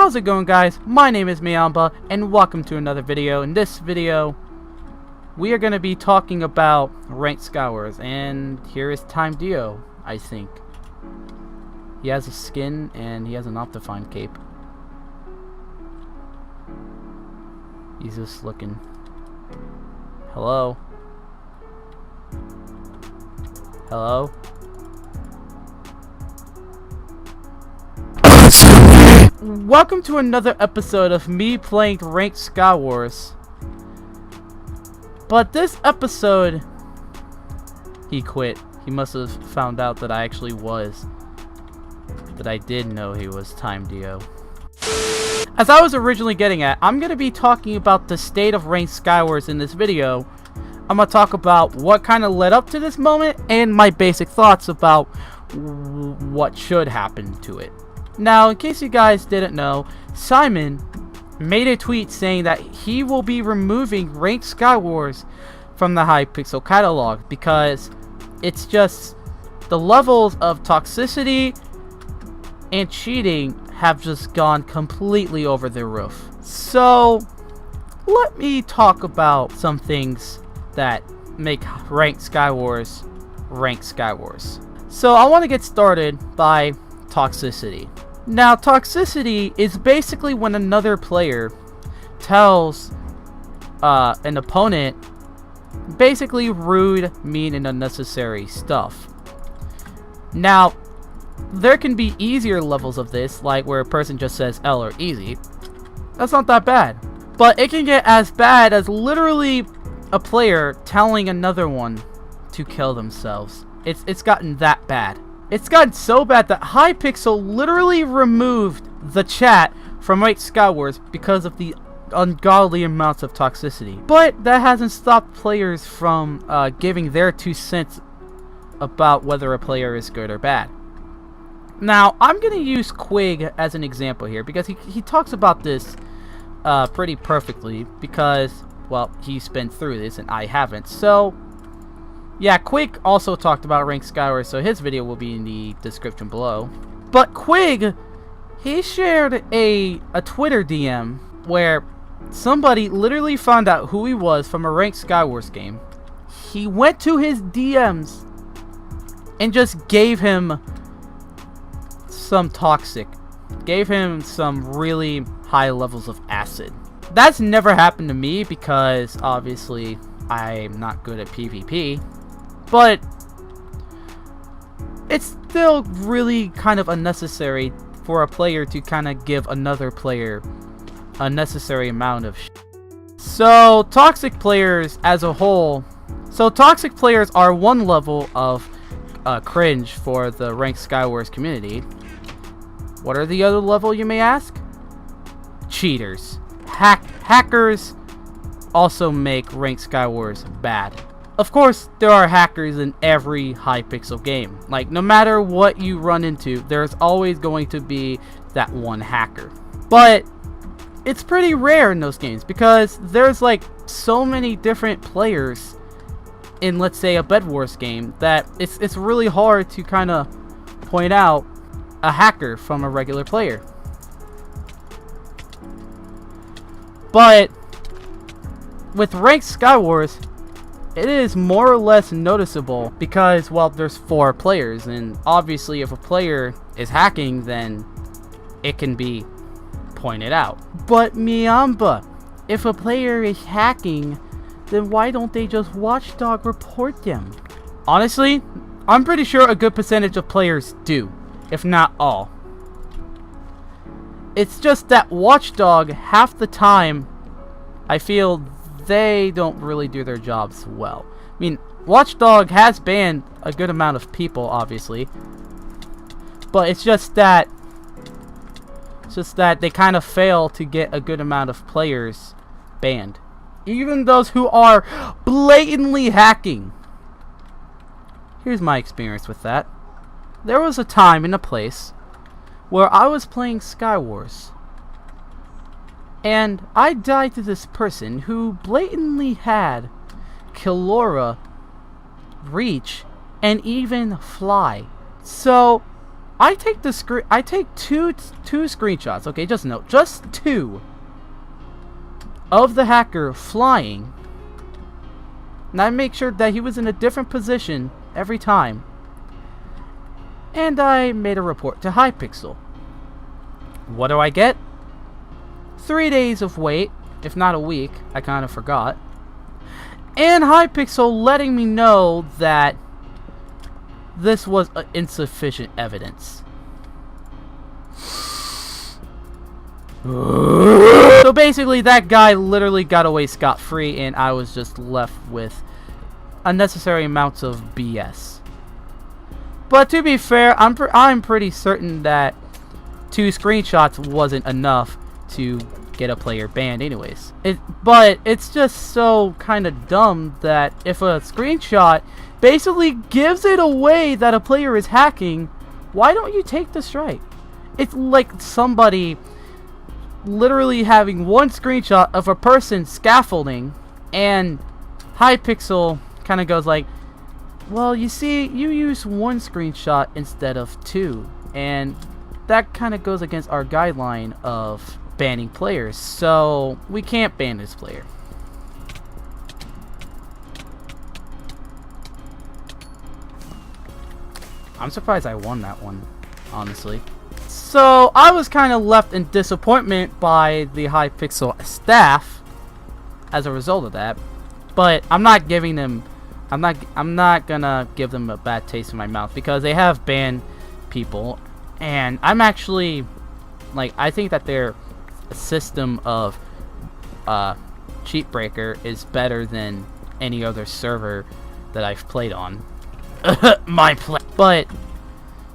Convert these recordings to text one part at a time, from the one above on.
how's it going, guys? My name is Mayamba, and welcome to another video. In this video, we are going to be talking about Ranked Skywars, and here is Time Dio, I think. He has a skin, and he has an Optifine cape. He's just looking. Hello? Hello? Welcome to another episode of me playing Ranked Skywars. But this episode, he quit. He must have found out that I actually was. That I did know he was Time Dio. As I was originally getting at, I'm going to be talking about the state of Ranked Skywars in this video. I'm going to talk about what kind of led up to this moment and my basic thoughts about what should happen to it. Now, in case you guys didn't know, Simon made a tweet saying that he will be removing Ranked Skywars from the Hypixel catalog because it's just the levels of toxicity and cheating have just gone completely over the roof. So, let me talk about some things that make Ranked Skywars Ranked Skywars. So, I want to get started by toxicity. Now, toxicity is basically when another player tells an opponent basically rude, mean, and unnecessary stuff. Now, there can be easier levels of this, like where a person just says L or easy. That's not that bad. But it can get as bad as literally a player telling another one to kill themselves. It's gotten that bad. It's gotten so bad that Hypixel literally removed the chat from Ranked Skywars because of the ungodly amounts of toxicity. But that hasn't stopped players from giving their 2 cents about whether a player is good or bad. Now, I'm going to use Quig as an example here because he talks about this pretty perfectly because, well, he's been through this and I haven't. So, yeah, Quig also talked about Ranked Skywars, so his video will be in the description below. But Quig, he shared a Twitter DM where somebody literally found out who he was from a Ranked Skywars game. He went to his DMs and just gave him some toxic. Gave him some really high levels of acid. That's never happened to me because obviously I'm not good at PvP. But it's still really kind of unnecessary for a player to kind of give another player a necessary amount of shit. So toxic players as a whole, toxic players are one level of cringe for the Ranked Skywars community. What are the other level, you may ask? Cheaters. Hackers also make Ranked Skywars bad. Of course, there are hackers in every Hypixel game. Like, no matter what you run into, there's always going to be that one hacker. But it's pretty rare in those games because there's like so many different players in, let's say, a Bed Wars game that it's really hard to kind of point out a hacker from a regular player. But with Ranked Skywars, it is more or less noticeable because, well, there's 4 players, and obviously if a player is hacking, then it can be pointed out. But Miyamba, if a player is hacking, then why don't they just watchdog report them? Honestly, I'm pretty sure a good percentage of players do, if not all. It's just that watchdog, half the time, I feel they don't really do their jobs well. I mean, Watchdog has banned a good amount of people, obviously, but it's just that they kind of fail to get a good amount of players banned, even those who are blatantly hacking. Here's my experience with that. There was a time and a place where I was playing Skywars, and I died to this person who blatantly had Killora, Reach, and even Fly. So I take two screenshots. Okay, just note, just two of the hacker flying. And I make sure that he was in a different position every time. And I made a report to Hypixel. What do I get? 3 days of wait, if not a week. I kind of forgot. And Hypixel letting me know that this was insufficient evidence. So basically, that guy literally got away scot-free, and I was just left with unnecessary amounts of BS. But to be fair, I'm pretty certain that 2 screenshots wasn't enough to get a player banned anyways. But it's just so kind of dumb that if a screenshot basically gives it away that a player is hacking, why don't you take the strike? It's like somebody literally having one screenshot of a person scaffolding, and Hypixel kind of goes like, well, you see, you use 1 screenshot instead of 2, and that kind of goes against our guideline of banning players, so we can't ban this player. I'm surprised I won that one, honestly. So I was kind of left in disappointment by the Hypixel staff as a result of that, but I'm not giving them, I'm not gonna give them a bad taste in my mouth, because they have banned people, and I'm actually, like, I think that their system of cheat breaker is better than any other server that I've played on. But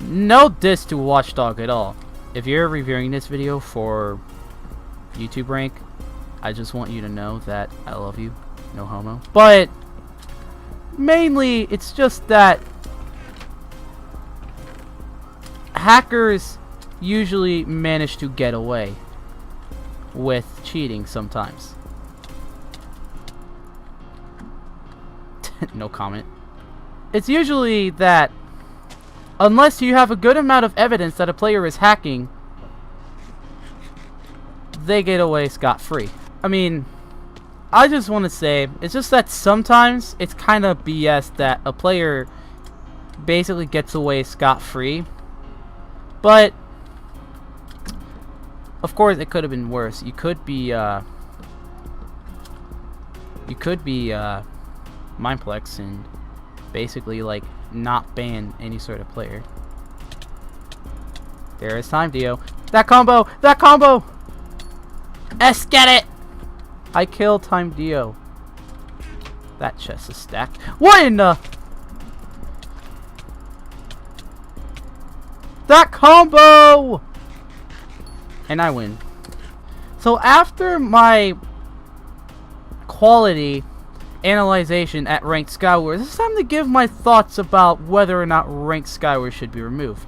no diss to Watchdog at all. If you're reviewing this video for YouTube rank, I just want you to know that I love you, no homo. But mainly, it's just that hackers usually manage to get away with cheating sometimes. No comment. It's usually that unless you have a good amount of evidence that a player is hacking, they get away scot-free. I mean, I just want to say, it's just that sometimes it's kind of BS that a player basically gets away scot-free. But of course, it could have been worse. You could be Mindplex and basically like not ban any sort of player. There is time, Dio. That combo! That combo! S, get it! I killed Time Dio. That chest is stacked. What in the? That combo! And I win. So after my quality analyzation at Ranked Skywars, it's time to give my thoughts about whether or not Ranked Skywars should be removed.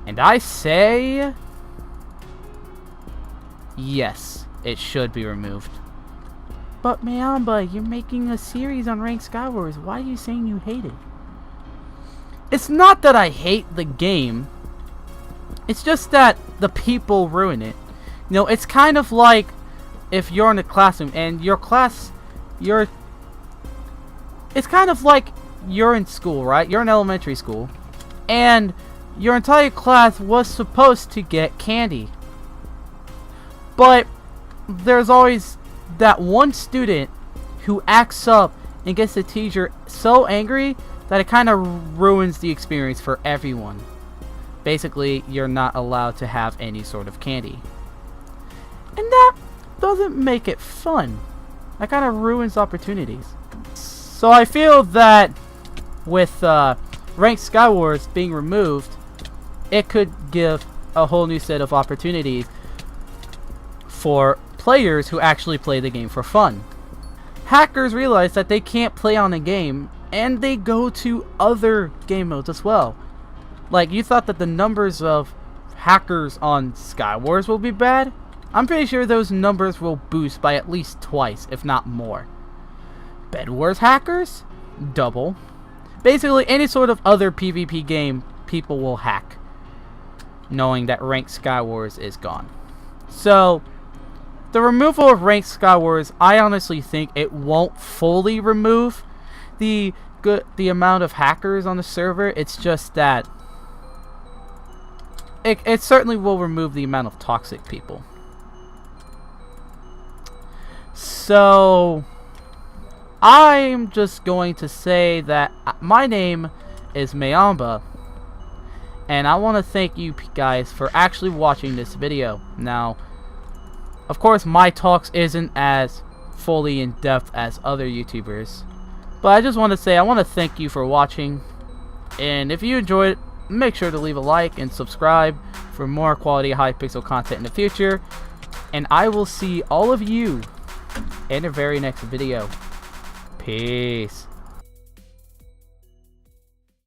And I say yes, it should be removed. But Mayamba, you're making a series on Ranked Skywars. Why are you saying you hate it? It's not that I hate the game. It's just that the people ruin it. You know, it's kind of like if you're in a classroom and your class, it's kind of like you're in school, right? You're in elementary school, and your entire class was supposed to get candy. But there's always that one student who acts up and gets the teacher so angry that it kind of ruins the experience for everyone. Basically, you're not allowed to have any sort of candy. And that doesn't make it fun. That kind of ruins opportunities. So I feel that with Ranked Skywars being removed, it could give a whole new set of opportunities for players who actually play the game for fun. Hackers realize that they can't play on a game, and they go to other game modes as well. Like, you thought that the numbers of hackers on Skywars will be bad? I'm pretty sure those numbers will boost by at least twice, if not more. Bed Wars hackers? Double. Basically, any sort of other PvP game people will hack, knowing that Ranked Skywars is gone. So, the removal of Ranked Skywars, I honestly think it won't fully remove the amount of hackers on the server. It's just that it certainly will remove the amount of toxic people. So, I'm just going to say that my name is Mayamba, and I want to thank you guys for actually watching this video. Now, of course, my talks isn't as fully in depth as other YouTubers, but I just want to say I want to thank you for watching, and if you enjoyed it, make sure to leave a like and subscribe for more quality Hypixel content in the future, and I will see all of you in the very next video. Peace.